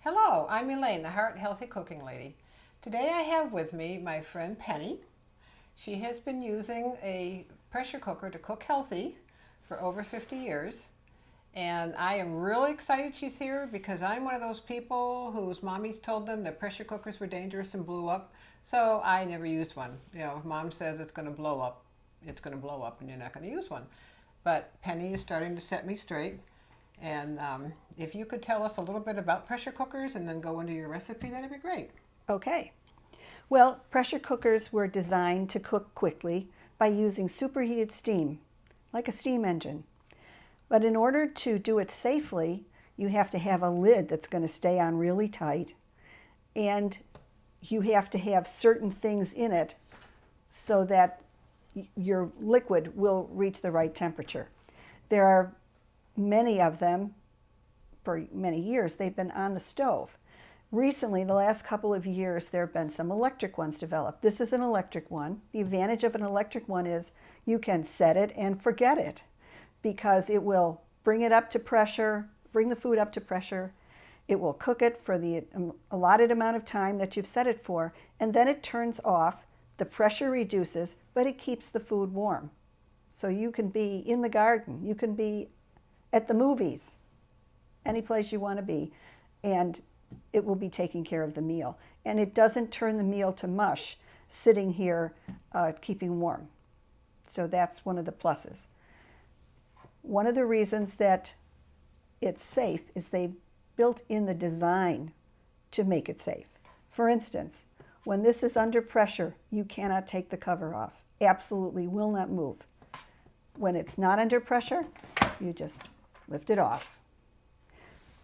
Hello, I'm Elaine, the Heart Healthy Cooking Lady. Today I have with me my friend Penny. She has been using a pressure cooker to cook healthy for over 50 years. And I am really excited she's here because I'm one of those people whose mommies told them that pressure cookers were dangerous and blew up. So I never used one. You know, if mom says it's going to blow up, it's going to blow up and you're not going to use one. But Penny is starting to set me straight. And if you could tell us a little bit about pressure cookers and then go into your recipe, that'd be great. Okay. Well, pressure cookers were designed to cook quickly by using superheated steam, like a steam engine. But in order to do it safely, you have to have a lid that's going to stay on really tight, and you have to have certain things in it so that your liquid will reach the right temperature. There are many of them. For many years, they've been on the stove. Recently, the last couple of years, there have been some electric ones developed. This is an electric one. The advantage of an electric one is you can set it and forget it because it will bring it up to pressure, bring the food up to pressure. It will cook it for the allotted amount of time that you've set it for, and then it turns off. The pressure reduces, but it keeps the food warm. So you can be in the garden, you can be at the movies, any place you want to be, and it will be taking care of the meal. And it doesn't turn the meal to mush sitting here keeping warm. So that's one of the pluses. One of the reasons that it's safe is they built in the design to make it safe. For instance, when this is under pressure, you cannot take the cover off. Absolutely will not move. When it's not under pressure, you just lift it off.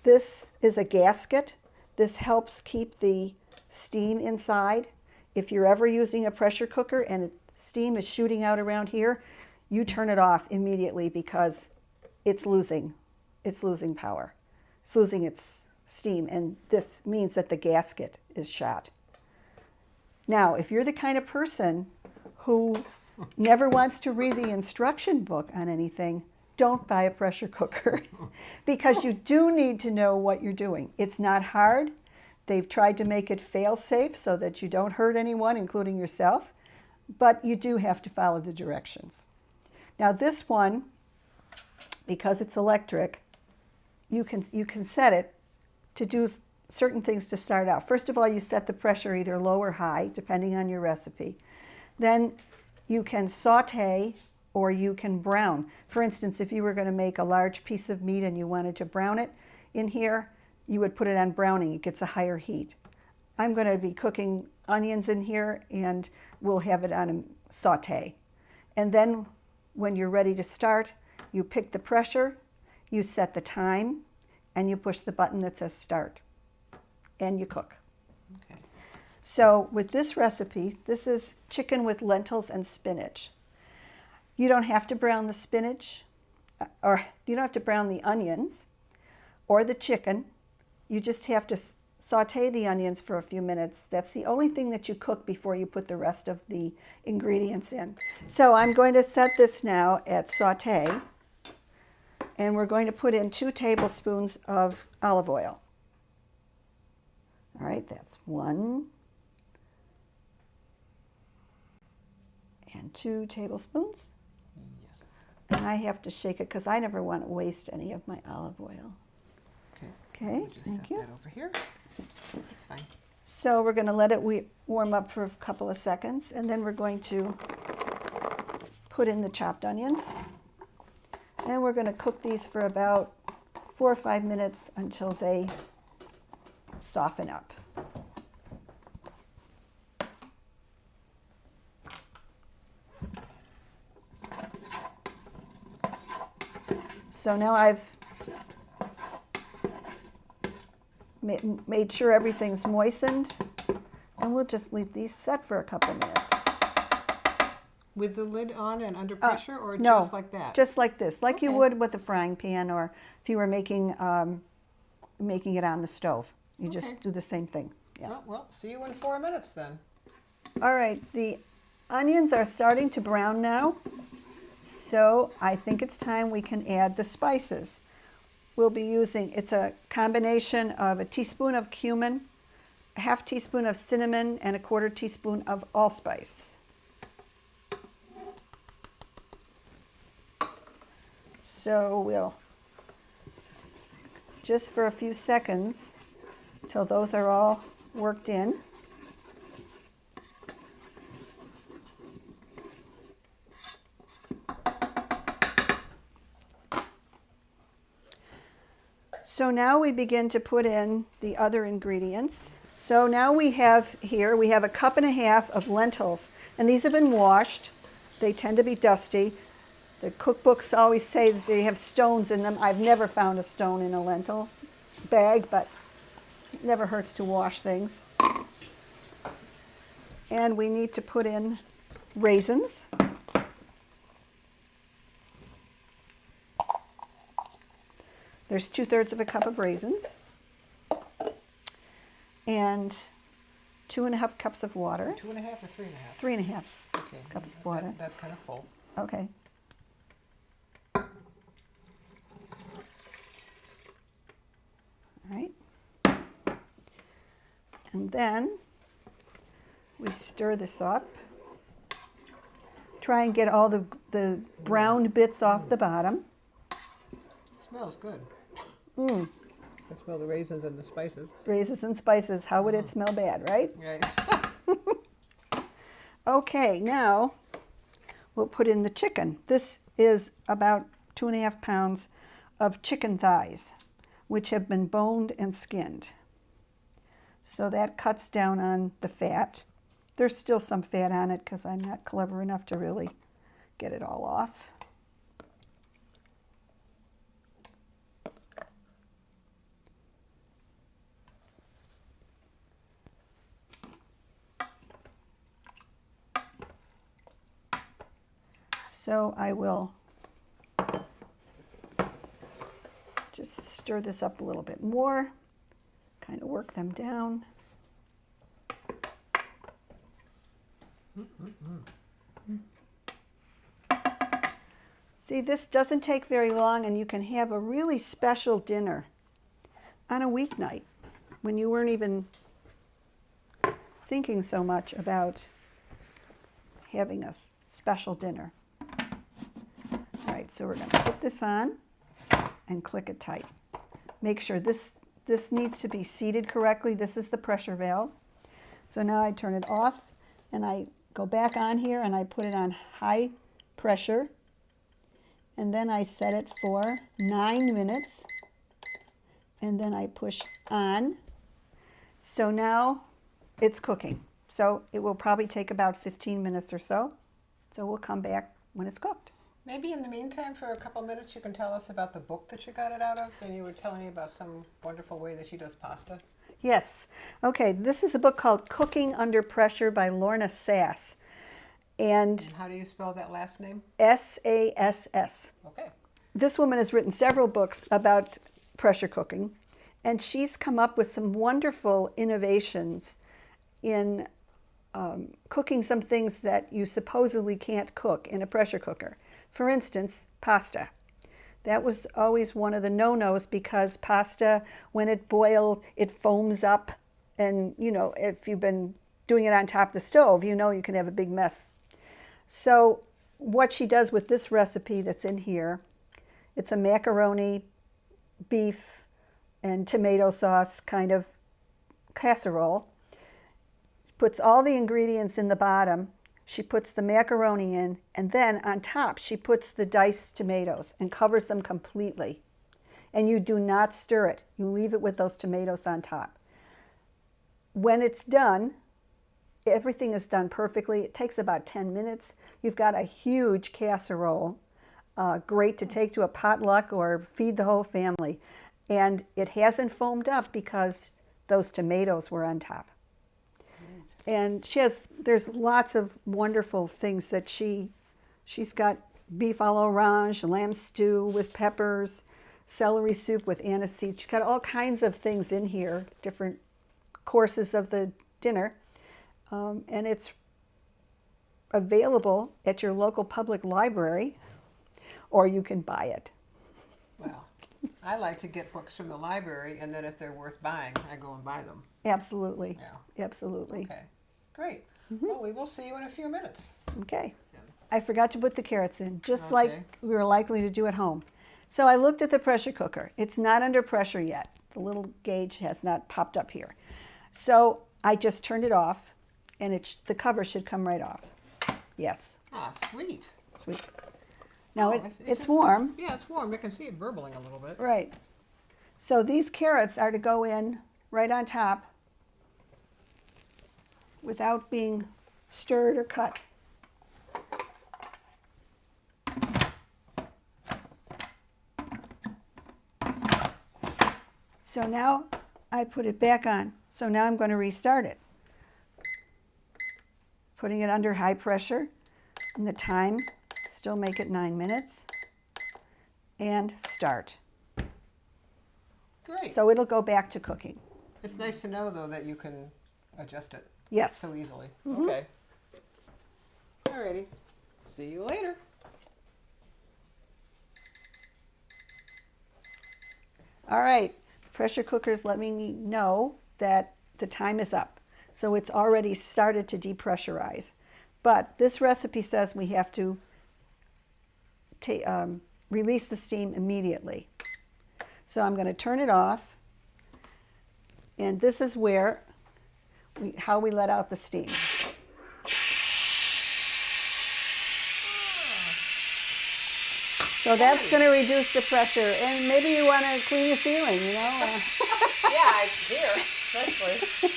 This is a gasket. This helps keep the steam inside. If you're ever using a pressure cooker and steam is shooting out around here, you turn it off immediately because it's losing power. It's losing its steam, and this means that the gasket is shot. Now, if you're the kind of person who never wants to read the instruction book on anything, don't buy a pressure cooker because you do need to know what you're doing. It's not hard. They've tried to make it fail-safe so that you don't hurt anyone, including yourself, but you do have to follow the directions. Now this one, because it's electric, you can set it to do certain things to start out. First of all, you set the pressure either low or high, depending on your recipe. Then you can saute or you can brown. For instance, if you were going to make a large piece of meat and you wanted to brown it in here, you would put it on browning. It gets a higher heat. I'm going to be cooking onions in here, and we'll have it on a saute. And then when you're ready to start, you pick the pressure, you set the time, and you push the button that says start, and you cook. Okay. So with this recipe, this is chicken with lentils and spinach. You don't have to brown the spinach, or you don't have to brown the onions or the chicken. You just have to saute the onions for a few minutes. That's the only thing that you cook before you put the rest of the ingredients in. So I'm going to set this now at saute, and we're going to put in 2 tablespoons of olive oil. All right, that's 1 and 2 tablespoons. And I have to shake it because I never want to waste any of my olive oil. Okay, thank you. That over here. That's fine. So we're going to let it warm up for a couple of seconds, and then we're going to put in the chopped onions. And we're going to cook these for about 4 or 5 minutes until they soften up. So now I've made sure everything's moistened, and we'll just leave these set for a couple minutes. With the lid on and under pressure, or no, just like that? Just like this, like Okay. you would with a frying pan, or if you were making it on the stove. You Okay. just do the same thing. Yeah. Well, see you in 4 minutes then. All right, the onions are starting to brown now, so I think it's time we can add the spices. we'll be using, it's a combination of a teaspoon of cumin, a half teaspoon of cinnamon, and a quarter teaspoon of allspice. So we'll, just for a few seconds, till those are all worked in. So now we begin to put in the other ingredients. So now we have here, we have a cup and a half of lentils, and these have been washed. They tend to be dusty. The cookbooks always say that they have stones in them. I've never found a stone in a lentil bag, but it never hurts to wash things. And we need to put in raisins. There's 2/3 of a cup of raisins and 2.5 cups of water. 2.5 or 3.5? 3.5 okay. cups of water. That's kind of full. Okay. All right. And then we stir this up. Try and get all the brown bits off the bottom. Smells good. Mm. I smell the raisins and the spices. Raisins and spices. How would it smell bad, right? Right. Okay, now we'll put in the chicken. This is about 2.5 pounds of chicken thighs, which have been boned and skinned. So that cuts down on the fat. There's still some fat on it because I'm not clever enough to really get it all off. So I will just stir this up a little bit more, kind of work them down. See, this doesn't take very long, and you can have a really special dinner on a weeknight when you weren't even thinking so much about having a special dinner. All right, so we're going to put this on and click it tight. Make sure this needs to be seated correctly. This is the pressure valve. So now I turn it off and I go back on here and I put it on high pressure. And then I set it for 9 minutes. And then I push on. So now it's cooking. So it will probably take about 15 minutes or so. So we'll come back when it's cooked. Maybe in the meantime, for a couple minutes, you can tell us about the book that you got it out of, and you were telling me about some wonderful way that she does pasta. Yes. Okay, this is a book called Cooking Under Pressure by Lorna Sass. And How do you spell that last name? S-A-S-S. Okay. This woman has written several books about pressure cooking, and she's come up with some wonderful innovations in cooking some things that you supposedly can't cook in a pressure cooker. For instance, pasta. That was always one of the no-nos because pasta, when it boils, it foams up. And, you know, if you've been doing it on top of the stove, you know you can have a big mess. So what she does with this recipe that's in here, it's a macaroni, beef, and tomato sauce kind of casserole. Puts all the ingredients in the bottom. She puts the macaroni in, and then on top she puts the diced tomatoes and covers them completely. And you do not stir it. You leave it with those tomatoes on top. When it's done, everything is done perfectly. It takes about 10 minutes. You've got a huge casserole, great to take to a potluck or feed the whole family. And it hasn't foamed up because those tomatoes were on top. And there's lots of wonderful things that she's got beef à l'orange, lamb stew with peppers, celery soup with anise seeds. She's got all kinds of things in here, different courses of the dinner. And it's available at your local public library, or you can buy it. Wow. I like to get books from the library, and then if they're worth buying, I go and buy them. Absolutely. Yeah. Absolutely. Okay, great. Well, we will see you in a few minutes. Okay. I forgot to put the carrots in, just Okay. like we were likely to do at home. So I looked at the pressure cooker. It's not under pressure yet. The little gauge has not popped up here. So I just turned it off, and the cover should come right off. Yes. Ah, sweet. Sweet. Now Oh, it's just- warm. Yeah, it's warm. I can see it burbling a little bit. Right. So these carrots are to go in right on top without being stirred or cut. So now I put it back on. So now I'm going to restart it. Putting it under high pressure, and the time, still make it 9 minutes, and start. Great. So it'll go back to cooking. It's nice to know, though, that you can adjust it Yes. so easily. Okay. Alrighty. See you later. All right, pressure cookers let me know that the time is up. So it's already started to depressurize. But this recipe says we have to release the steam immediately. So I'm going to turn it off. And this is where how we let out the steam. So that's going to reduce the pressure. And maybe you want to clean the ceiling, you know? Yeah, it's here, especially.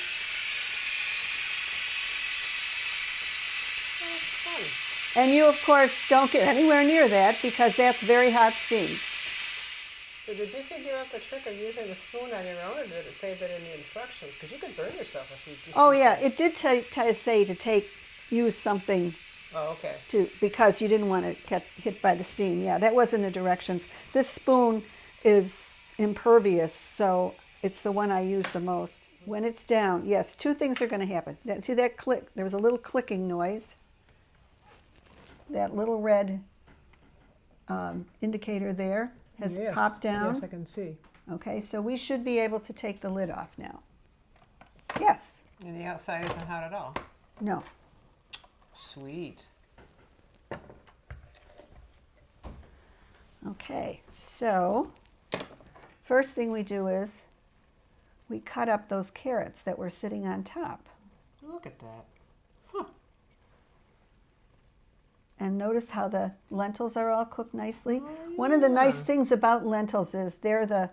And you, of course, don't get anywhere near that because that's very hot steam. So did you figure out the trick of using the spoon on your own, or did it say that in the instructions? Because you could burn yourself if you just... Oh, yeah, it did say to use something Oh, okay. because you didn't want to get hit by the steam. Yeah, that was in the directions. This spoon is impervious, so it's the one I use the most. When it's down, yes, two things are going to happen. See that click? There was a little clicking noise. That little red indicator there has popped down. Yes, I can see. Okay, so we should be able to take the lid off now. Yes. And the outside isn't hot at all. No. Sweet. Okay, so first thing we do is we cut up those carrots that were sitting on top. Look at that. And notice how the lentils are all cooked nicely. One of the nice things about lentils is they're the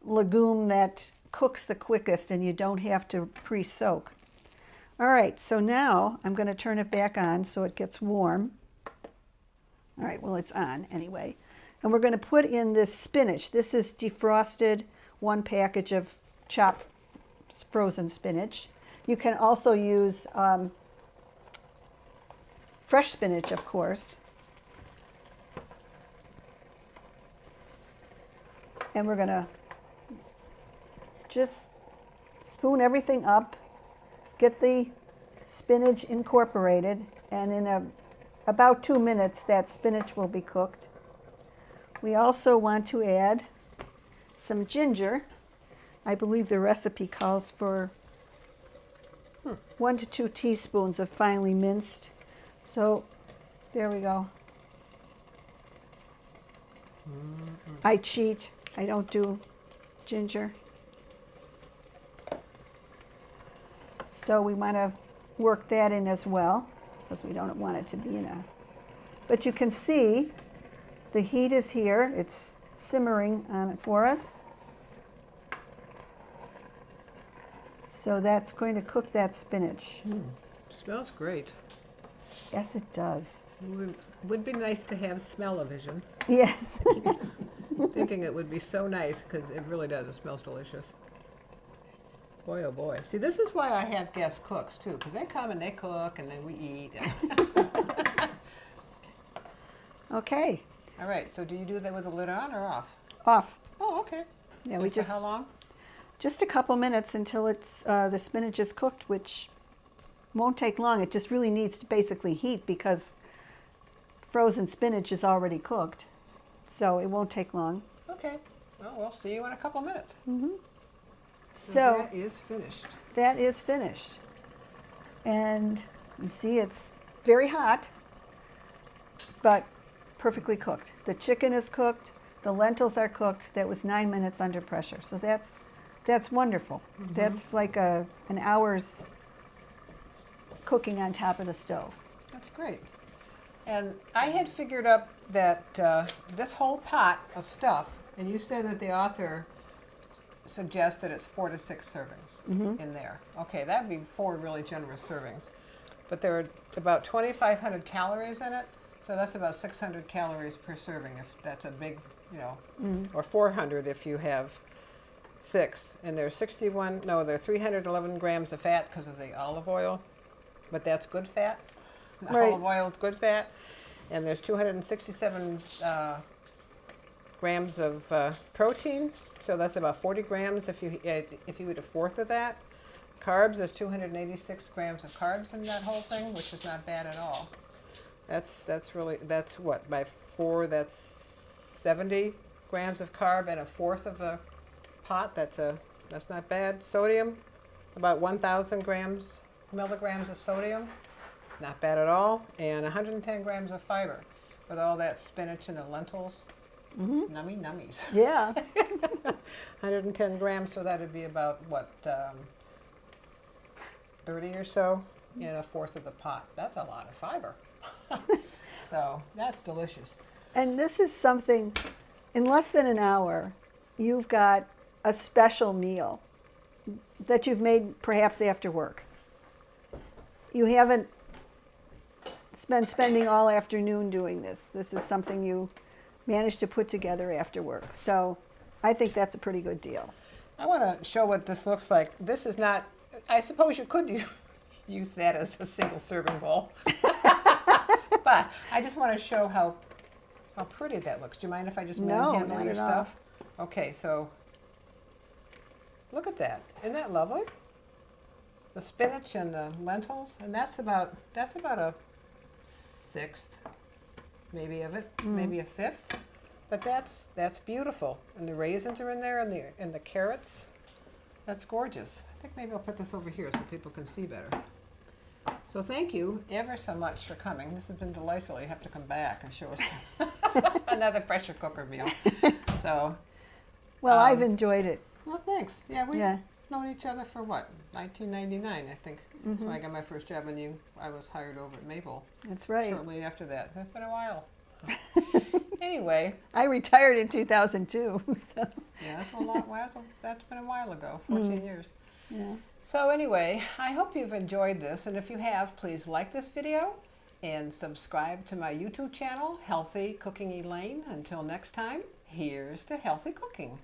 legume that cooks the quickest and you don't have to pre-soak. All right, so now I'm going to turn it back on so it gets warm. All right, well, it's on anyway. And we're going to put in this spinach. This is defrosted, 1 package of chopped frozen spinach. You can also use fresh spinach, of course. And we're going to just spoon everything up, get the spinach incorporated, and in about 2 minutes that spinach will be cooked. We also want to add some ginger. I believe the recipe calls for 1 to 2 teaspoons of finely minced. So there we go. I cheat. I don't do ginger. So we want to work that in as well because we don't want it to be in a... But you can see the heat is here. It's simmering on it for us. So that's going to cook that spinach. Smells great. Yes, it does. Would be nice to have smell-o-vision. Yes. Thinking it would be so nice because it really does. It smells delicious. Boy, oh boy. See, this is why I have guest cooks too, because they come and they cook and then we eat. Okay. All right, so do you do that with the lid on or off? Off. Oh, okay. Yeah, And we for just how long? just a couple minutes until it's the spinach is cooked, which won't take long. It just really needs to basically heat because frozen spinach is already cooked, so it won't take long. Okay. Well, we'll see you in a couple of minutes. So that is finished. that is finished. And you see it's very hot, but perfectly cooked. The chicken is cooked, the lentils are cooked. That was 9 minutes under pressure. So that's wonderful. That's like an hour's cooking on top of the stove. That's great. And I had figured up that this whole pot of stuff, and you said that the author suggested it's 4 to 6 servings in there. Okay, that'd be 4 really generous servings. But there are about 2,500 calories in it, so that's about 600 calories per serving if that's a big, or 400 if you have 6. And there's 311 grams of fat because of the olive oil, but that's good fat. The Right. olive oil is good fat. And there's 267 grams of protein, so that's about 40 grams if you eat a fourth of that. Carbs, there's 286 grams of carbs in that whole thing, which is not bad at all. That's what, by 4, that's 70 grams of carb and a fourth of a pot. That's not bad. Sodium, about 1,000 milligrams of sodium. Not bad at all. And 110 grams of fiber with all that spinach and the lentils. Nummy nummies. Yeah. 110 grams, so that would be about, what, 30 or so in a fourth of the pot. That's a lot of fiber. So that's delicious. And this is something, in less than an hour, you've got a special meal that you've made perhaps after work. You haven't spending all afternoon doing this. This is something you managed to put together after work. So I think that's a pretty good deal. I want to show what this looks like. This is not, I suppose you could use that as a single serving bowl. But I just want to show how pretty that looks. Do you mind if I just manhandle not your at all. stuff? Okay, so look at that. Isn't that lovely? The spinach and the lentils, and that's about a sixth, maybe of it, maybe a fifth. But that's beautiful. And the raisins are in there, and the carrots. That's gorgeous. I think maybe I'll put this over here so people can see better. So thank you ever so much for coming. This has been delightful. You have to come back and show us another pressure cooker meal. So, Well, I've enjoyed it. well, thanks. Yeah, we've known each other for what, 1999, I think. So I got my first job, and I was hired over at Maple. That's right. Shortly after that. It's been a while. Anyway. I retired in 2002. So. Yeah, that's a lot. Well, that's been a while ago, 14 years. Yeah. So anyway, I hope you've enjoyed this, and if you have, please like this video and subscribe to my YouTube channel, Healthy Cooking Elaine. Until next time, here's to healthy cooking.